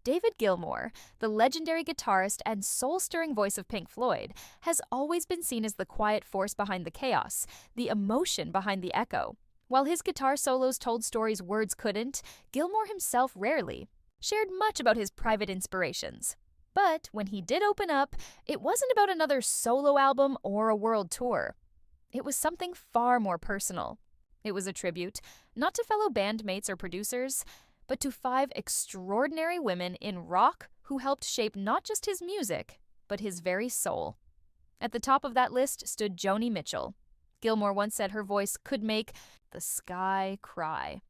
David Gilmour, the legendary guitarist and soul-stirring voice of Pink Floyd, has always been seen as the quiet force behind the chaos, the emotion behind the echo. While his guitar solos told stories words couldn't, Gilmour himself rarely shared much about his private inspirations. But when he did open up, it wasn't about another solo album or a world tour. It was something far more personal. It was a tribute, not to fellow bandmates or producers, but to 5 extraordinary women in rock who helped shape not just his music, but his very soul. At the top of that list stood Joanie Mitchell. Gilmour once said her voice could make the sky cry.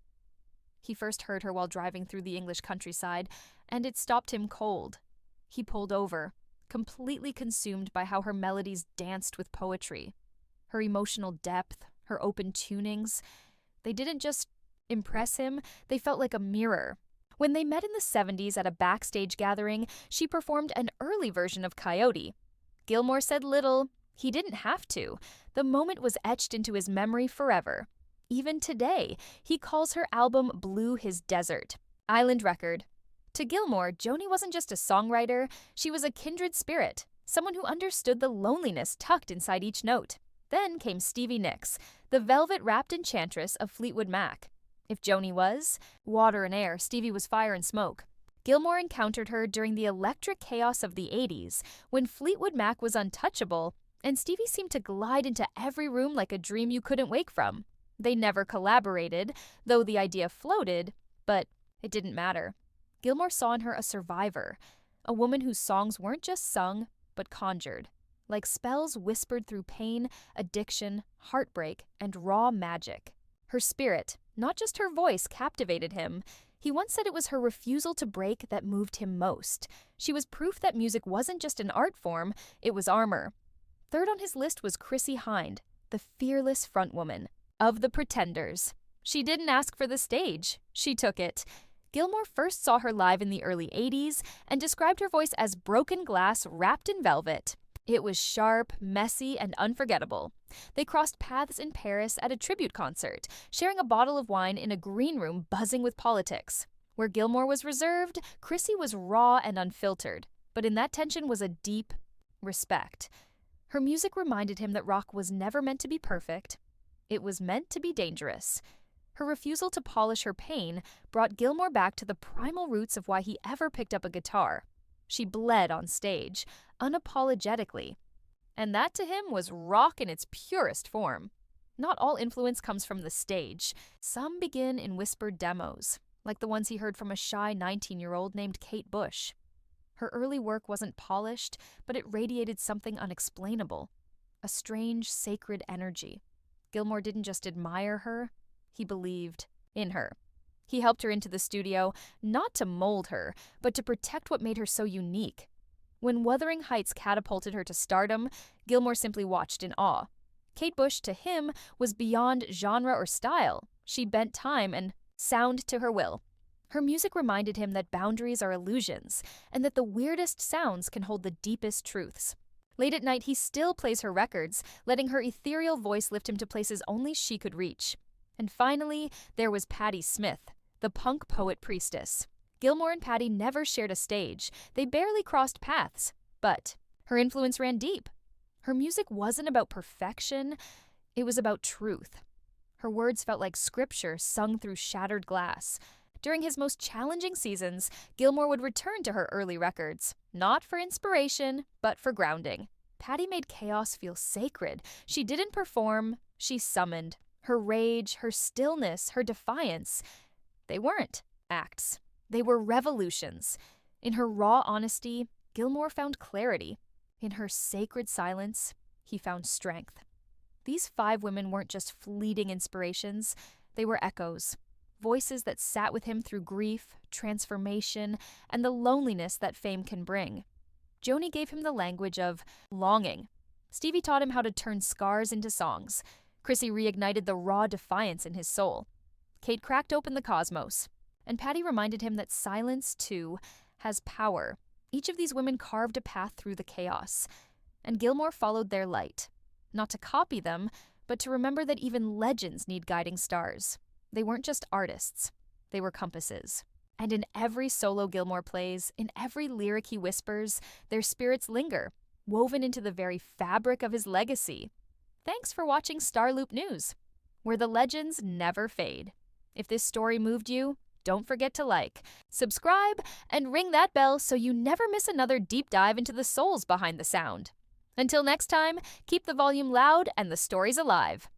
He first heard her while driving through the English countryside, and it stopped him cold. He pulled over, completely consumed by how her melodies danced with poetry. Her emotional depth, her open tunings, they didn't just impress him, they felt like a mirror. When they met in the 70s at a backstage gathering, she performed an early version of Coyote. Gilmour said little. He didn't have to. The moment was etched into his memory forever. Even today, he calls her album Blue his desert. Island record. To Gilmour, Joni wasn't just a songwriter, she was a kindred spirit, someone who understood the loneliness tucked inside each note. Then came Stevie Nicks, the velvet-wrapped enchantress of Fleetwood Mac. If Joni was water and air, Stevie was fire and smoke. Gilmour encountered her during the electric chaos of the 80s, when Fleetwood Mac was untouchable, and Stevie seemed to glide into every room like a dream you couldn't wake from. They never collaborated, though the idea floated, but it didn't matter. Gilmour saw in her a survivor, a woman whose songs weren't just sung, but conjured, like spells whispered through pain, addiction, heartbreak, and raw magic. Her spirit, not just her voice, captivated him. He once said it was her refusal to break that moved him most. She was proof that music wasn't just an art form, it was armor. Third on his list was Chrissie Hynde, the fearless frontwoman of the Pretenders. She didn't ask for the stage, she took it. Gilmour first saw her live in the early 80s and described her voice as broken glass wrapped in velvet. It was sharp, messy, and unforgettable. They crossed paths in Paris at a tribute concert, sharing a bottle of wine in a green room buzzing with politics. Where Gilmour was reserved, Chrissy was raw and unfiltered, but in that tension was a deep respect. Her music reminded him that rock was never meant to be perfect. It was meant to be dangerous. Her refusal to polish her pain brought Gilmour back to the primal roots of why he ever picked up a guitar. She bled on stage, unapologetically. And that to him was rock in its purest form. Not all influence comes from the stage. Some begin in whispered demos, like the ones he heard from a shy 19-year-old named Kate Bush. Her early work wasn't polished, but it radiated something unexplainable, a strange, sacred energy. Gilmour didn't just admire her, he believed in her. He helped her into the studio, not to mold her, but to protect what made her so unique. When Wuthering Heights catapulted her to stardom, Gilmour simply watched in awe. Kate Bush, to him, was beyond genre or style. She bent time and sound to her will. Her music reminded him that boundaries are illusions, and that the weirdest sounds can hold the deepest truths. Late at night, he still plays her records, letting her ethereal voice lift him to places only she could reach. And finally, there was Patti Smith, the punk poet priestess. Gilmour and Patti never shared a stage. They barely crossed paths. But her influence ran deep. Her music wasn't about perfection, it was about truth. Her words felt like scripture sung through shattered glass. During his most challenging seasons, Gilmour would return to her early records, not for inspiration, but for grounding. Patti made chaos feel sacred. She didn't perform, she summoned. Her rage, her stillness, her defiance, they weren't acts. They were revolutions. In her raw honesty, Gilmour found clarity. In her sacred silence, he found strength. These 5 women weren't just fleeting inspirations, they were echoes. Voices that sat with him through grief, transformation, and the loneliness that fame can bring. Joni gave him the language of longing. Stevie taught him how to turn scars into songs. Chrissy reignited the raw defiance in his soul. Kate cracked open the cosmos. And Patti reminded him that silence, too, has power. Each of these women carved a path through the chaos. And Gilmour followed their light. Not to copy them, but to remember that even legends need guiding stars. They weren't just artists. They were compasses. And in every solo Gilmour plays, in every lyric he whispers, their spirits linger, woven into the very fabric of his legacy. Thanks for watching StarLoop News, where the legends never fade. If this story moved you, don't forget to like, subscribe, and ring that bell so you never miss another deep dive into the souls behind the sound. Until next time, keep the volume loud and the stories alive.